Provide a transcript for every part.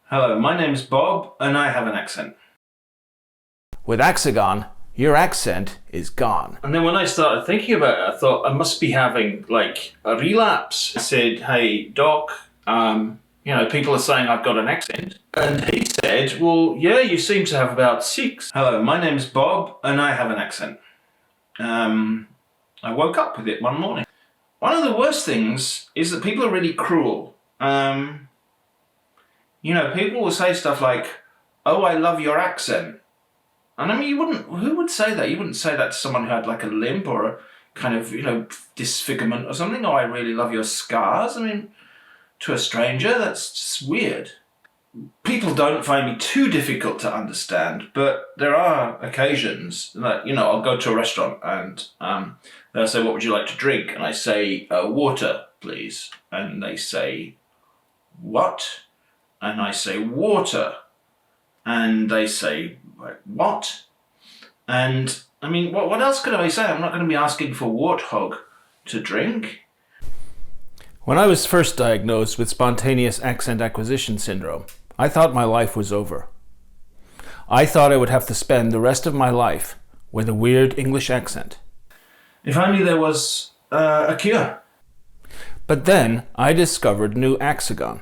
Hello, my name's Bob, and I have an accent. With Axagon, your accent is gone. And then when I started thinking about it, I thought I must be having, a relapse. I said, hey, Doc, people are saying I've got an accent. And he said, well, yeah, you seem to have about 6. Hello, my name's Bob, and I have an accent. I woke up with it one morning. One of the worst things is that people are really cruel. People will say stuff like, oh, I love your accent. And I mean, who would say that? You wouldn't say that to someone who had like a limp or a kind of, disfigurement or something. Oh, I really love your scars. I mean, to a stranger, that's just weird. People don't find me too difficult to understand, but there are occasions that, I'll go to a restaurant and they'll say, what would you like to drink? And I say, water, please. And they say, what? And I say, water. And they say, what? And I mean, what else could I say? I'm not going to be asking for Warthog to drink. When I was first diagnosed with spontaneous accent acquisition syndrome, I thought my life was over. I thought I would have to spend the rest of my life with a weird English accent. If only there was a cure. But then I discovered new Axagon.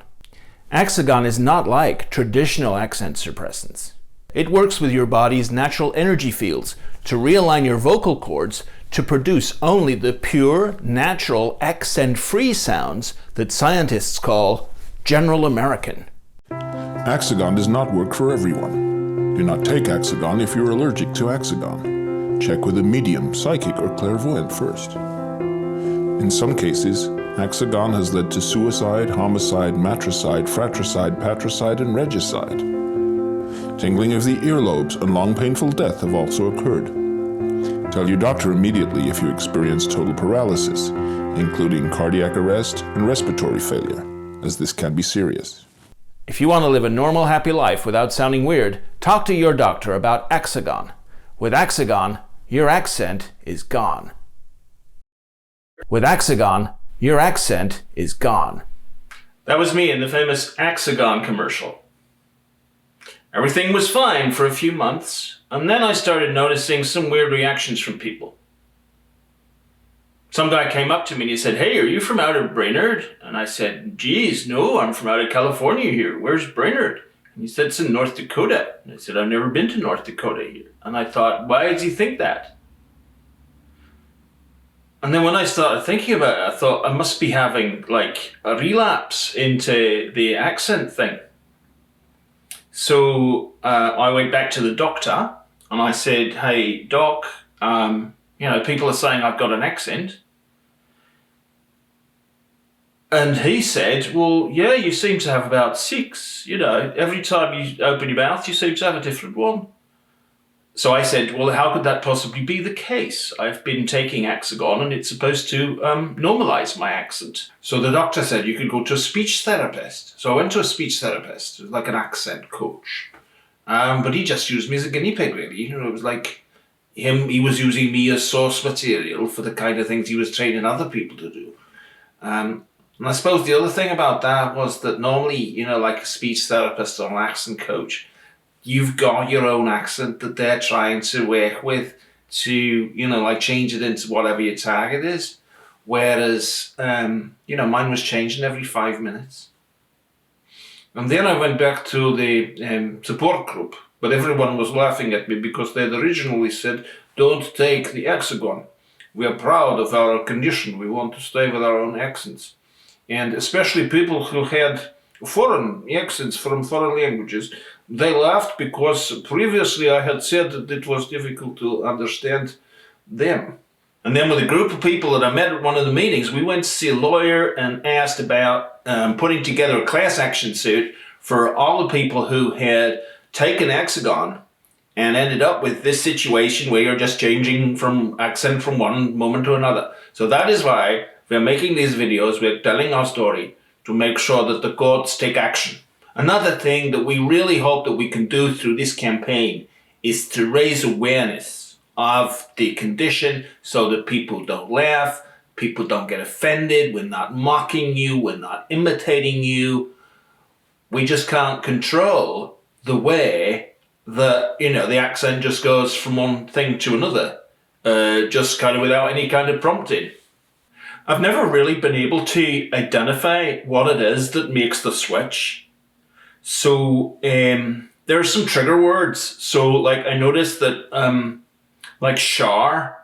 Axagon is not like traditional accent suppressants. It works with your body's natural energy fields to realign your vocal cords to produce only the pure, natural, accent-free sounds that scientists call General American. Axagon does not work for everyone. Do not take Axagon if you're allergic to Axagon. Check with a medium, psychic, or clairvoyant first. In some cases, Axagon has led to suicide, homicide, matricide, fratricide, patricide, and regicide. Tingling of the earlobes and long painful death have also occurred. Tell your doctor immediately if you experience total paralysis, including cardiac arrest and respiratory failure, as this can be serious. If you want to live a normal, happy life without sounding weird, talk to your doctor about Axagon. With Axagon, your accent is gone. With Axagon, your accent is gone. That was me in the famous Axagon commercial. Everything was fine for a few months, and then I started noticing some weird reactions from people. Some guy came up to me and he said, hey, are you from out of Brainerd? And I said, geez, no, I'm from out of California here. Where's Brainerd? And he said, it's in North Dakota. And I said, I've never been to North Dakota here. And I thought, why did he think that? And then when I started thinking about it, I thought I must be having a relapse into the accent thing. So I went back to the doctor and I said, hey, Doc, people are saying I've got an accent. And he said, well, yeah, you seem to have about 6. Every time you open your mouth, you seem to have a different one. So I said, well, how could that possibly be the case? I've been taking Axagon and it's supposed to normalize my accent. So the doctor said you could go to a speech therapist. So I went to a speech therapist, like an accent coach. But he just used me as a guinea pig, really. It was like he was using me as source material for the kind of things he was training other people to do. And I suppose the other thing about that was that normally, like a speech therapist or an accent coach, you've got your own accent that they're trying to work with to, change it into whatever your target is. Whereas, mine was changing every 5 minutes. And then I went back to the support group, but everyone was laughing at me because they'd originally said, don't take the Axagon. We are proud of our condition. We want to stay with our own accents. And especially people who had foreign accents from foreign languages, they laughed because previously I had said that it was difficult to understand them. And then with a group of people that I met at one of the meetings, we went to see a lawyer and asked about putting together a class action suit for all the people who had taken Axagon and ended up with this situation where you're just changing from accent from one moment to another. So that is why we're making these videos, we're telling our story to make sure that the courts take action. Another thing that we really hope that we can do through this campaign is to raise awareness of the condition so that people don't laugh, people don't get offended, we're not mocking you, we're not imitating you. we just can't control the way that, the accent just goes from one thing to another, just kind of without any kind of prompting. I've never really been able to identify what it is that makes the switch. So there are some trigger words. So like I noticed that like shower,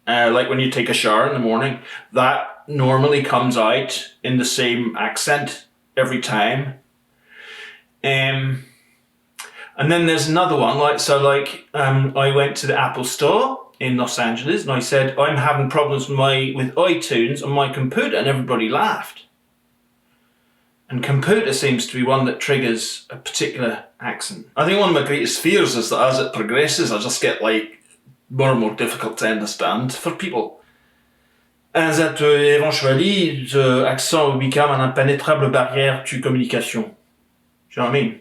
like when you take a shower in the morning, that normally comes out in the same accent every time. And then there's another one, I went to the Apple Store in Los Angeles and I said, I'm having problems with iTunes on my computer, and everybody laughed. And computer seems to be one that triggers a particular accent. I think one of my greatest fears is that as it progresses, I just get more and more difficult to understand for people. And that eventually the accent will become an impenetrable barrière to communication. Do you know what I mean?